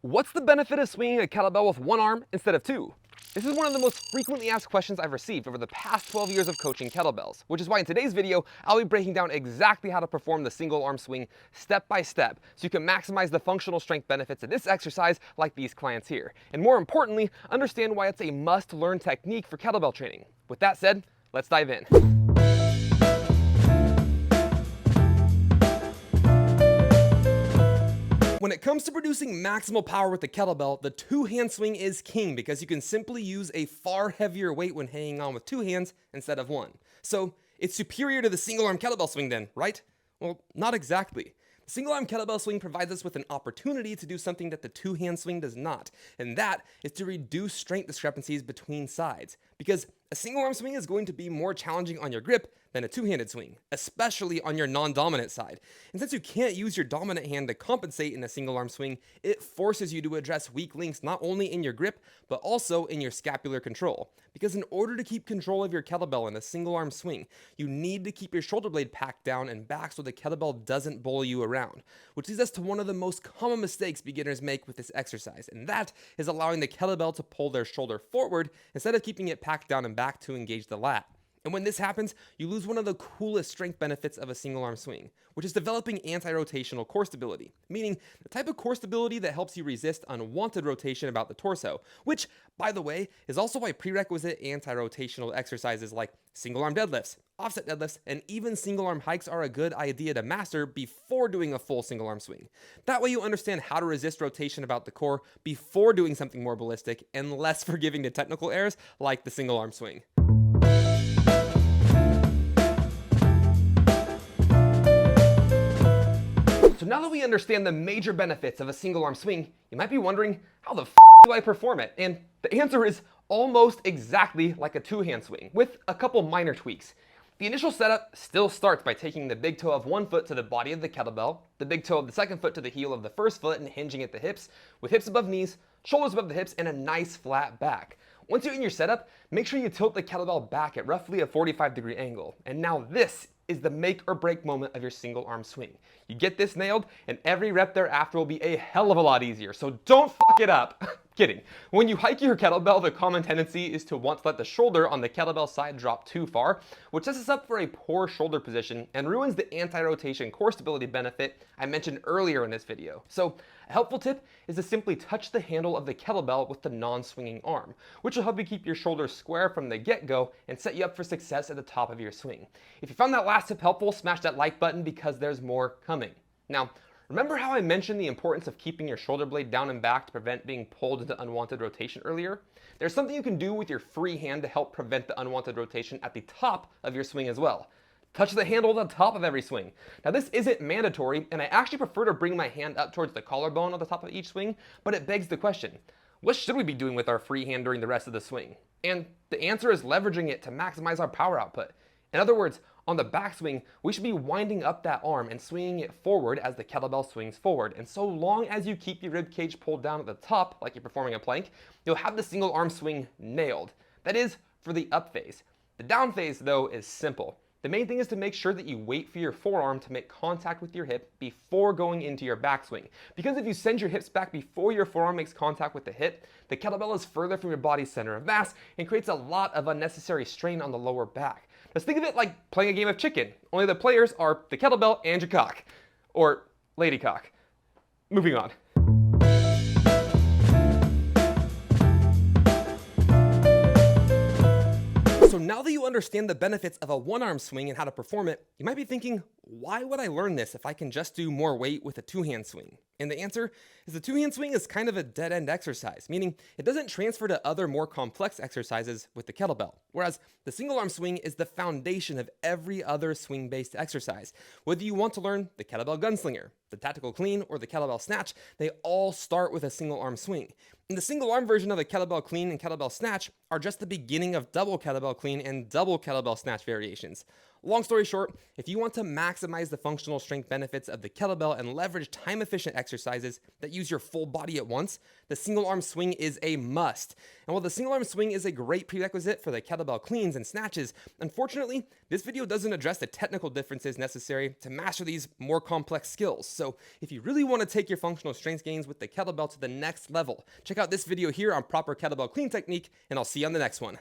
What's the benefit of swinging a kettlebell with one arm instead of two? This is one of the most frequently asked questions I've received over the past 12 years of coaching kettlebells, which is why in today's video, I'll be breaking down exactly how to perform the single arm swing step by step so you can maximize the functional strength benefits of this exercise like these clients here. And more importantly, understand why it's a must-learn technique for kettlebell training. With that said, let's dive in. When it comes to producing maximal power with the kettlebell, the two-hand swing is king because you can simply use a far heavier weight when hanging on with two hands instead of one. So it's superior to the single-arm kettlebell swing then, right? Well, not exactly. The single-arm kettlebell swing provides us with an opportunity to do something that the two-hand swing does not, and that is to reduce strength discrepancies between sides. Because a single-arm swing is going to be more challenging on your grip than a two-handed swing, especially on your non-dominant side. And since you can't use your dominant hand to compensate in a single-arm swing, it forces you to address weak links not only in your grip, but also in your scapular control. Because in order to keep control of your kettlebell in a single-arm swing, you need to keep your shoulder blade packed down and back so the kettlebell doesn't bully you around, which leads us to one of the most common mistakes beginners make with this exercise, and that is allowing the kettlebell to pull their shoulder forward instead of keeping it packed down and back to engage the lat. And when this happens, you lose one of the coolest strength benefits of a single arm swing, which is developing anti-rotational core stability, meaning the type of core stability that helps you resist unwanted rotation about the torso, which, by the way, is also why prerequisite anti-rotational exercises like single arm deadlifts, offset deadlifts, and even single arm hikes are a good idea to master before doing a full single arm swing. That way you understand how to resist rotation about the core before doing something more ballistic and less forgiving to technical errors like the single arm swing. So now that we understand the major benefits of a single arm swing, you might be wondering, how the f do I perform it? And the answer is almost exactly like a two-hand swing, with a couple minor tweaks. The initial setup still starts by taking the big toe of one foot to the body of the kettlebell, the big toe of the second foot to the heel of the first foot and hinging at the hips, with hips above knees, shoulders above the hips, and a nice flat back. Once you're in your setup, make sure you tilt the kettlebell back at roughly a 45-degree angle. And now this is the make or break moment of your single arm swing. You get this nailed, and every rep thereafter will be a hell of a lot easier, so don't fuck it up. Kidding. When you hike your kettlebell, the common tendency is to want to let the shoulder on the kettlebell side drop too far, which sets us up for a poor shoulder position and ruins the anti-rotation core stability benefit I mentioned earlier in this video. So a helpful tip is to simply touch the handle of the kettlebell with the non-swinging arm, which will help you keep your shoulders square from the get-go and set you up for success at the top of your swing. If you found that last tip helpful, smash that like button because there's more coming. Now, remember how I mentioned the importance of keeping your shoulder blade down and back to prevent being pulled into unwanted rotation earlier? There's something you can do with your free hand to help prevent the unwanted rotation at the top of your swing as well. Touch the handle at the top of every swing. Now this isn't mandatory, and I actually prefer to bring my hand up towards the collarbone at the top of each swing, but it begs the question, what should we be doing with our free hand during the rest of the swing? And the answer is leveraging it to maximize our power output. In other words, on the backswing, we should be winding up that arm and swinging it forward as the kettlebell swings forward. And so long as you keep your rib cage pulled down at the top, like you're performing a plank, you'll have the single arm swing nailed. That is for the up phase. The down phase, though, is simple. The main thing is to make sure that you wait for your forearm to make contact with your hip before going into your backswing. Because if you send your hips back before your forearm makes contact with the hip, the kettlebell is further from your body's center of mass and creates a lot of unnecessary strain on the lower back. Just think of it like playing a game of chicken, only the players are the kettlebell and your cock. Or lady cock. Moving on. So now that you understand the benefits of a one-arm swing and how to perform it, you might be thinking, why would I learn this if I can just do more weight with a two-hand swing? And the answer is the two-hand swing is kind of a dead-end exercise, meaning it doesn't transfer to other more complex exercises with the kettlebell, whereas the single-arm swing is the foundation of every other swing-based exercise. Whether you want to learn the kettlebell gunslinger, the tactical clean, or the kettlebell snatch, they all start with a single-arm swing. And the single-arm version of the kettlebell clean and kettlebell snatch are just the beginning of double kettlebell clean and double kettlebell snatch variations. long story short, if you want to maximize the functional strength benefits of the kettlebell and leverage time-efficient exercises that use your full body at once, the single arm swing is a must. And while the single arm swing is a great prerequisite for the kettlebell cleans and snatches, unfortunately, this video doesn't address the technical differences necessary to master these more complex skills. So if you really want to take your functional strength gains with the kettlebell to the next level, check out this video here on proper kettlebell clean technique, and I'll see you on the next one.